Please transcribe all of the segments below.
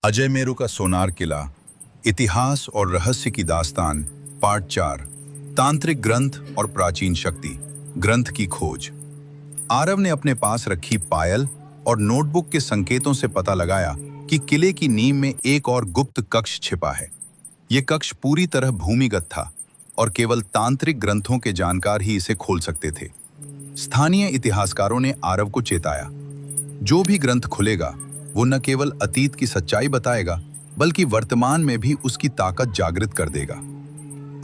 अजय मेरू का सोनार किला, इतिहास और रहस्य की दास्तान, पार्ट 4। तांत्रिक ग्रंथ और प्राचीन शक्ति, ग्रंथ की खोज। आरव ने अपने पास रखी पायल और नोटबुक के संकेतों से पता लगाया कि किले की नींव में एक और गुप्त कक्ष छिपा है। यह कक्ष पूरी तरह भूमिगत था और केवल तांत्रिक ग्रंथों के जानकार ही इसे खोल सकते थे। स्थानीय इतिहासकारों ने आरव को चेताया, जो भी ग्रंथ खुलेगा वो न केवल अतीत की सच्चाई बताएगा बल्कि वर्तमान में भी उसकी ताकत जागृत कर देगा।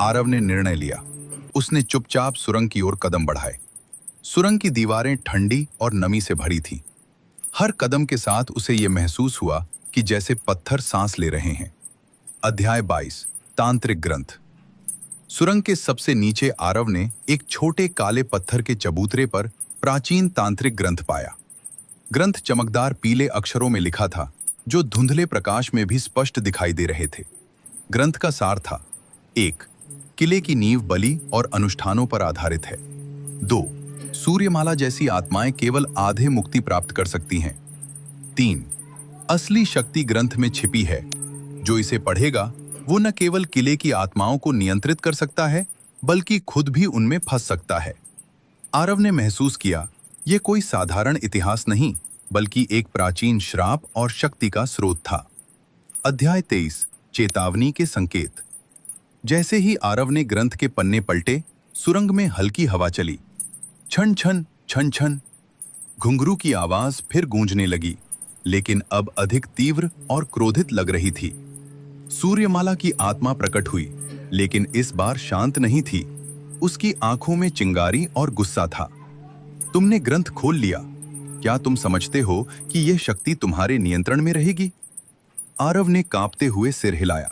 आरव ने निर्णय लिया। उसने चुपचाप सुरंग की ओर कदम बढ़ाए। सुरंग की दीवारें ठंडी और नमी से भरी थीं। हर कदम के साथ उसे यह महसूस हुआ कि जैसे पत्थर सांस ले रहे हैं। अध्याय 22, तांत्रिक ग्रंथ। सुरंग के सबसे नीचे आरव ने एक छोटे काले पत्थर के चबूतरे पर प्राचीन तांत्रिक ग्रंथ पाया। ग्रंथ चमकदार पीले अक्षरों में लिखा था, जो धुंधले प्रकाश में भी स्पष्ट दिखाई दे रहे थे। ग्रंथ का सार था: 1. किले की नींव बलि और अनुष्ठानों पर आधारित है। 2. सूर्यमाला जैसी आत्माएं केवल आधे मुक्ति प्राप्त कर सकती हैं। 3. असली शक्ति ग्रंथ में छिपी है। जो इसे पढ़ेगा वो न केवल किले की आत्माओं को नियंत्रित कर सकता है बल्कि खुद भी उनमें फंस सकता है। आरव ने महसूस किया, यह कोई साधारण इतिहास नहीं बल्कि एक प्राचीन श्राप और शक्ति का स्रोत था। अध्याय 23, चेतावनी के संकेत। जैसे ही आरव ने ग्रंथ के पन्ने पलटे, सुरंग में हल्की हवा चली। छन छन छन छन घुंघरू की आवाज फिर गूंजने लगी, लेकिन अब अधिक तीव्र और क्रोधित लग रही थी। सूर्यमाला की आत्मा प्रकट हुई, लेकिन इस बार शांत नहीं थी। उसकी आंखों में चिंगारी और गुस्सा था। तुमने ग्रंथ खोल लिया। क्या तुम समझते हो कि यह शक्ति तुम्हारे नियंत्रण में रहेगी? आरव ने कांपते हुए सिर हिलाया।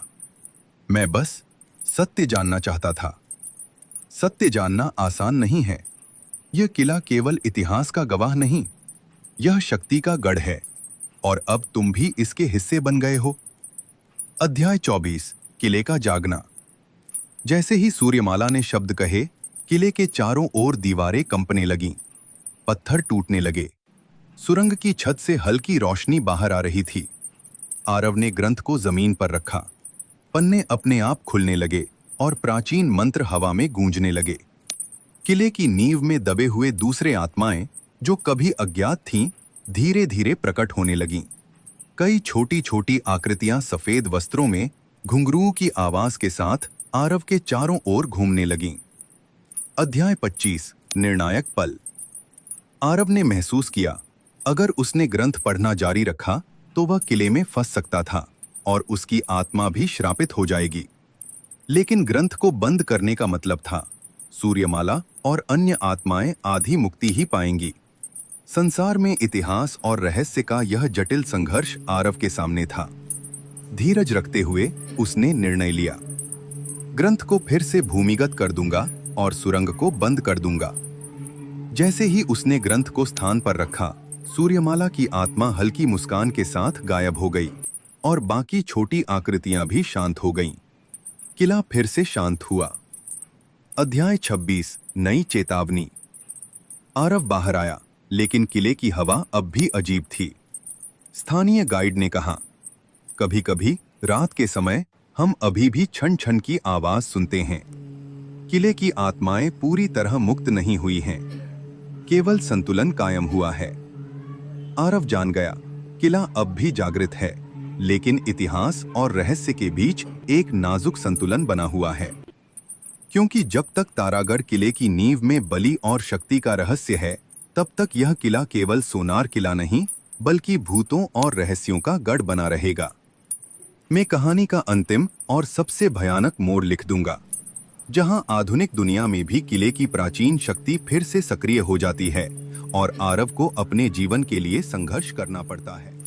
मैं बस सत्य जानना चाहता था। सत्य जानना आसान नहीं है। यह किला केवल इतिहास का गवाह नहीं, यह शक्ति का गढ़ है, और अब तुम भी इसके हिस्से बन गए हो। अध्याय 24, किले का जागना। जैसे ही सूर्यमाला ने शब्द कहे, किले के चारों ओर दीवारें कंपने लगीं। पत्थर टूटने लगे। सुरंग की छत से हल्की रोशनी बाहर आ रही थी। आरव ने ग्रंथ को जमीन पर रखा। पन्ने अपने आप खुलने लगे और प्राचीन मंत्र हवा में गूंजने लगे। किले की नींव में दबे हुए दूसरे आत्माएं, जो कभी अज्ञात थीं, धीरे धीरे प्रकट होने लगीं। कई छोटी छोटी आकृतियां सफेद वस्त्रों में घुंघरू की आवाज के साथ आरव के चारों ओर घूमने लगीं। अध्याय 25, निर्णायक पल। आरव ने महसूस किया, अगर उसने ग्रंथ पढ़ना जारी रखा तो वह किले में फंस सकता था और उसकी आत्मा भी श्रापित हो जाएगी। लेकिन ग्रंथ को बंद करने का मतलब था सूर्यमाला और अन्य आत्माएं आधी मुक्ति ही पाएंगी। संसार में इतिहास और रहस्य का यह जटिल संघर्ष आरव के सामने था। धीरज रखते हुए उसने निर्णय लिया। ग्रंथ को फिर से भूमिगत कर दूंगा और सुरंग को बंद कर दूंगा। जैसे ही उसने ग्रंथ को स्थान पर रखा, सूर्यमाला की आत्मा हल्की मुस्कान के साथ गायब हो गई और बाकी छोटी आकृतियां भी शांत हो गईं। किला फिर से शांत हुआ। अध्याय 26, नई चेतावनी। आरव बाहर आया, लेकिन किले की हवा अब भी अजीब थी। स्थानीय गाइड ने कहा, कभी कभी रात के समय हम अभी भी छन छन की आवाज सुनते हैं। किले की आत्माएं पूरी तरह मुक्त नहीं हुई हैं, केवल संतुलन कायम हुआ है। आरव जान गया, किला अब भी जागृत है, लेकिन इतिहास और रहस्य के बीच एक नाजुक संतुलन बना हुआ है। क्योंकि जब तक तारागढ़ किले की नींव में बलि और शक्ति का रहस्य है, तब तक यह किला केवल सोनार किला नहीं बल्कि भूतों और रहस्यों का गढ़ बना रहेगा। मैं कहानी का अंतिम और सबसे भयानक मोड़ लिख दूंगा, जहां आधुनिक दुनिया में भी किले की प्राचीन शक्ति फिर से सक्रिय हो जाती है और आरव को अपने जीवन के लिए संघर्ष करना पड़ता है।